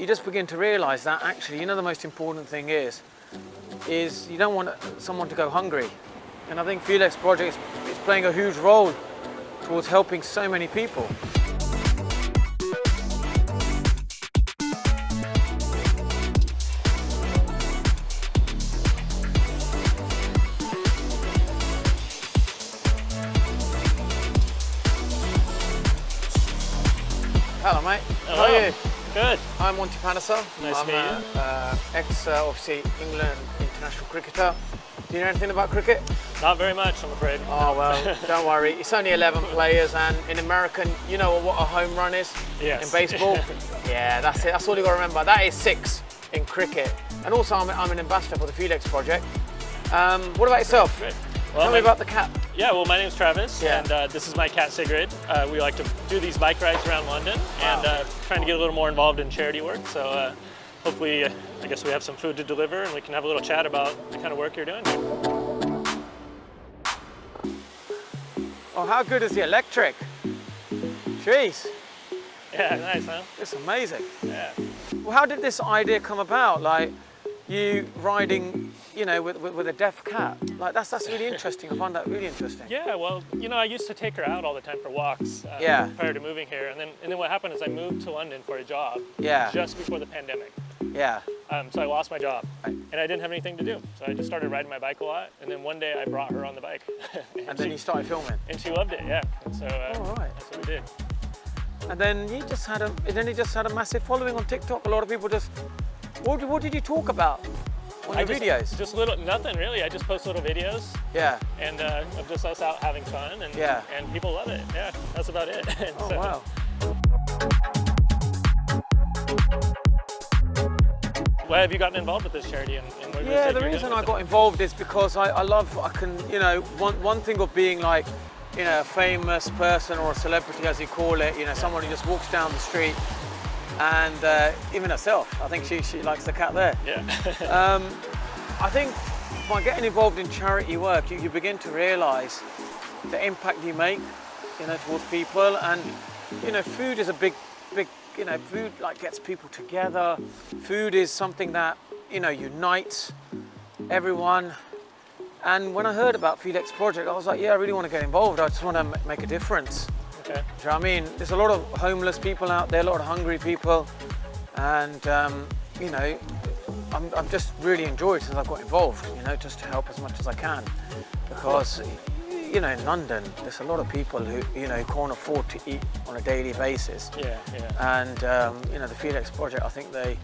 you just begin to realize that actually, the most important thing is you don't want someone to go hungry. And I think Felix Project is playing a huge role towards helping so many people. Hello, mate. Hello. How are you? Good. I'm Monty Panesar. Nice to meet you. Obviously, England international cricketer. Do you know anything about cricket? Not very much, I'm afraid. Oh, well, don't worry. It's only 11 players, and in American, you know what a home run is? Yes. In baseball? Yeah, that's it. That's all you got to remember. That is 6 in cricket. And also, I'm an ambassador for the Felix Project. What about yourself? Great. Well, Tell me about the cat. Yeah, well, my name's Travis, Yeah. and this is my cat Sigrid. We like to do these bike rides around London, and trying to get a little more involved in charity work. So hopefully, I guess we have some food to deliver, and we can have a little chat about the kind of work you're doing. Oh, how good is the electric? Jeez, Yeah, nice, huh? it's amazing. Yeah. Well, how did this idea come about? Like, you riding, with a deaf cat? Like, that's really interesting. I find that really interesting. Yeah, well, I used to take her out all the time for walks prior to moving here, and then what happened is I moved to London for a job just before the pandemic. Yeah. So I lost my job, Right. and I didn't have anything to do. So I just started riding my bike a lot, and then one day I brought her on the bike. And then you started filming. And she loved it, yeah. And so All right. that's what we did. And then you just had a massive following on TikTok. A lot of people just. What did you talk about on your videos? Just nothing really. I just post little videos. Yeah. And of just us out having fun, and people love it. Yeah, that's about it. And Oh, wow. Why have you gotten involved with this charity? And what Yeah, is it the you're reason doing I with got involved is because one thing of being like, a famous person or a celebrity, as you call it, someone who just walks down the street, and even herself, I think she likes the cat there. Yeah. I think by getting involved in charity work, you begin to realize the impact you make, towards people, and food is a big, food gets people together. Food is something that unites everyone. And when I heard about Felix Project, I was like, yeah, I really want to get involved. I just want to make a difference. Okay. Do you know what I mean? There's a lot of homeless people out there, a lot of hungry people, and I've just really enjoyed since I've got involved. Just to help as much as I can, because in London there's a lot of people who can't afford to eat on a daily basis. Yeah. And the Felix Project, I think they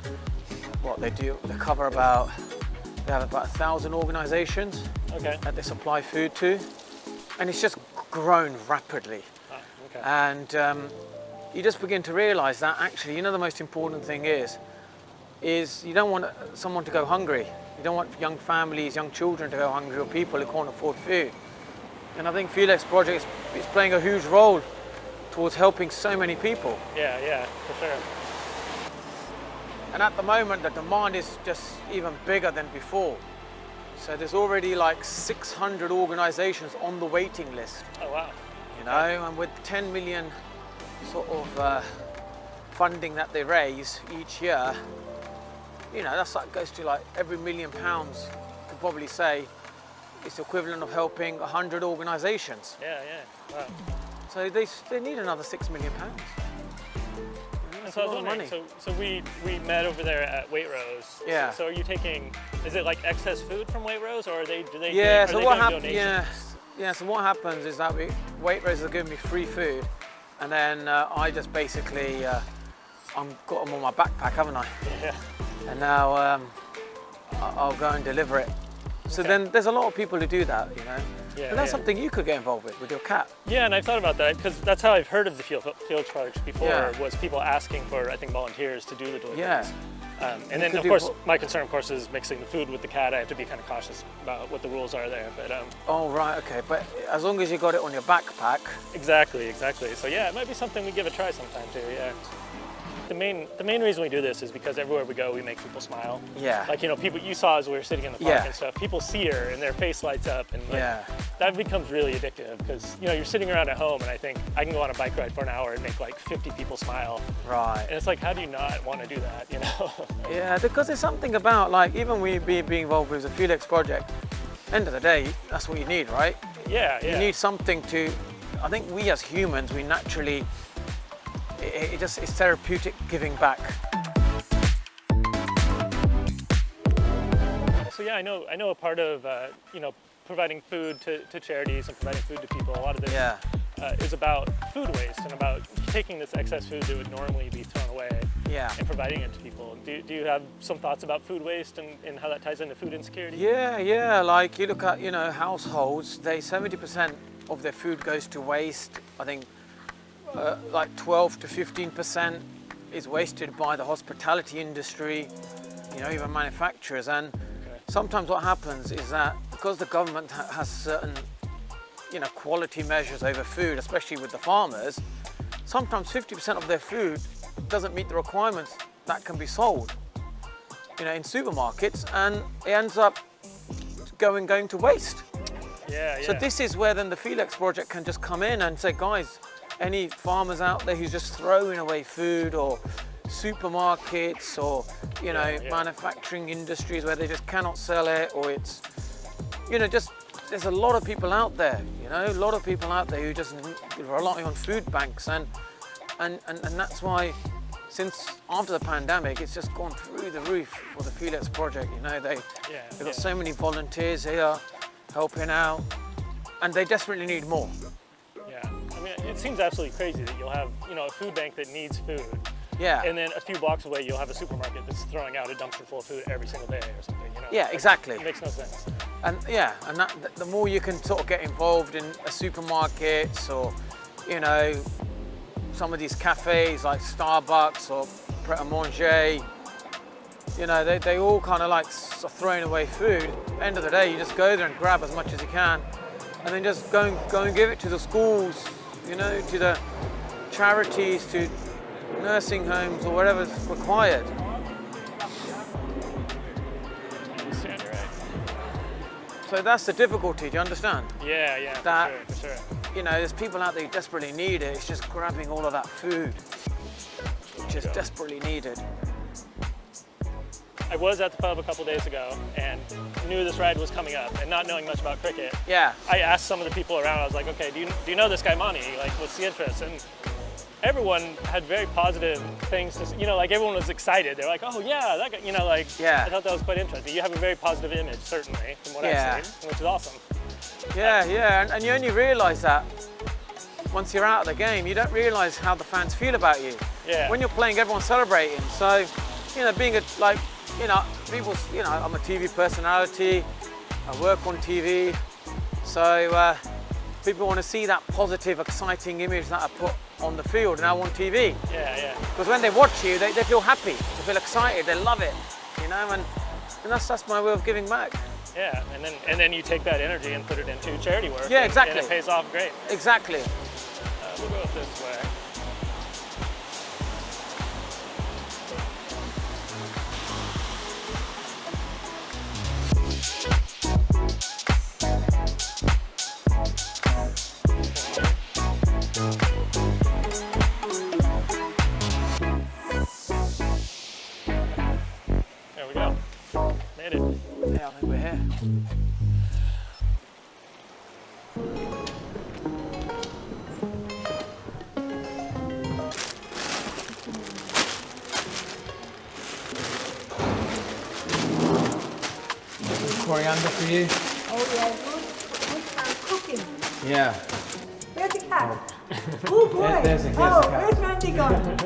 have about 1,000 organisations that they supply food to, and it's just grown rapidly. Okay. And you just begin to realise that actually, the most important thing is you don't want someone to go hungry. You don't want young families, young children to go hungry, or people who can't afford food. And I think Felix Project is playing a huge role towards helping so many people. Yeah, for sure. And at the moment, the demand is just even bigger than before. So there's already like 600 organisations on the waiting list. Oh, wow. And with 10 million sort of funding that they raise each year, that's goes to like every £1 million, you could probably say, it's the equivalent of helping 100 organisations. Yeah. Wow. So they need another £6 million. And so I was wondering, so we met over there at Waitrose. Yeah. So are you taking, is it like excess food from Waitrose, or do they Yeah, are so they what doing happens? donations? Yeah, so what happens is that Waitrose are giving me free food, and then I just basically I've got them on my backpack, haven't I? Yeah. And now I'll go and deliver it. So then there's a lot of people who do that, Yeah, but that's something you could get involved with your cat. Yeah, and I've thought about that, because that's how I've heard of the Field Project before, Yeah. was people asking for, I think, volunteers to do the deliveries. Yeah. And then, of course, my concern, of course, is mixing the food with the cat. I have to be kind of cautious about what the rules are there. But Oh, right, okay. But as long as you got it on your backpack. Exactly. So yeah, it might be something we give a try sometime too. Yeah. the main reason we do this is because everywhere we go, we make people smile. Yeah. Like, you know, people you saw as we were sitting in the park Yeah. and stuff. People see her and their face lights up, and like, Yeah. that becomes really addictive because you know you're sitting around at home, and I think I can go on a bike ride for an hour and make like 50 people smile. Right. And it's like, how do you not want to do that? You know? Yeah, because there's something about, like, even we being involved with the Felix Project, end of the day, that's what you need, right? Yeah. You need something to, I think we as humans, we naturally, it's therapeutic giving back. So yeah, I know a part of you know, providing food to charities and providing food to people. A lot of this Yeah. is about food waste and about taking this excess food that would normally be thrown away Yeah. and providing it to people. Do you have some thoughts about food waste and how that ties into food insecurity? Yeah, like you look at, you know, households, 70% of their food goes to waste. I think like 12 to 15% is wasted by the hospitality industry, you know, even manufacturers. And sometimes what happens is that because the government has certain, you know, quality measures over food, especially with the farmers, sometimes 50% of their food doesn't meet the requirements that can be sold, you know, in supermarkets, and it ends up going to waste. Yeah. So this is where then the Felix Project can just come in and say, guys, any farmers out there who's just throwing away food, or supermarkets, or, you know, manufacturing industries where they just cannot sell it, or it's, you know, just, there's a lot of people out there, you know, a lot of people out there who just rely on food banks, and that's why since after the pandemic, it's just gone through the roof for the Felix Project. You know, they've got so many volunteers here helping out, and they desperately need more. Yeah, I mean, it seems absolutely crazy that you'll have, you know, a food bank that needs food. Yeah. And then a few blocks away, you'll have a supermarket that's throwing out a dumpster full of food every single day or something, you know? Yeah, exactly. It makes no sense. And that the more you can sort of get involved in a supermarkets, or, you know, some of these cafes like Starbucks or Pret a Manger, you know, they all kind of like throwing away food. End of the day, you just go there and grab as much as you can, and then just go and give it to the schools, you know, to the charities, to nursing homes, or whatever's required. So that's the difficulty, do you understand? Yeah, That, for sure. You know, there's people out there who desperately need it. It's just grabbing all of that food, which is desperately needed. I was at the pub a couple days ago and knew this ride was coming up, and not knowing much about cricket, Yeah. I asked some of the people around, I was like, okay, do you know this guy Monty? Like, what's the interest? And everyone had very positive things to say. You know, like, everyone was excited. They're like, oh yeah, that guy, you know, like, I thought that was quite interesting. You have a very positive image, certainly, from what I've seen, which is awesome. Yeah, and you only realise that once you're out of the game. You don't realise how the fans feel about you. Yeah. When you're playing, everyone's celebrating. So, you know, being you know, people, you know, I'm a TV personality. I work on TV. So people want to see that positive, exciting image that I put on the field now on TV. Yeah. Because when they watch you, they feel happy, they feel excited, they love it, you know, and that's my way of giving back. Yeah, and then you take that energy and put it into charity work. Yeah, exactly. And it pays off great. Exactly. We'll go this way. There we go. Made it. Yeah, I think we're here. Coriander for you. Oh yeah, good cooking. Yeah. Where's the cat? Oh boy. There's the oh, cat. where's Randy gone?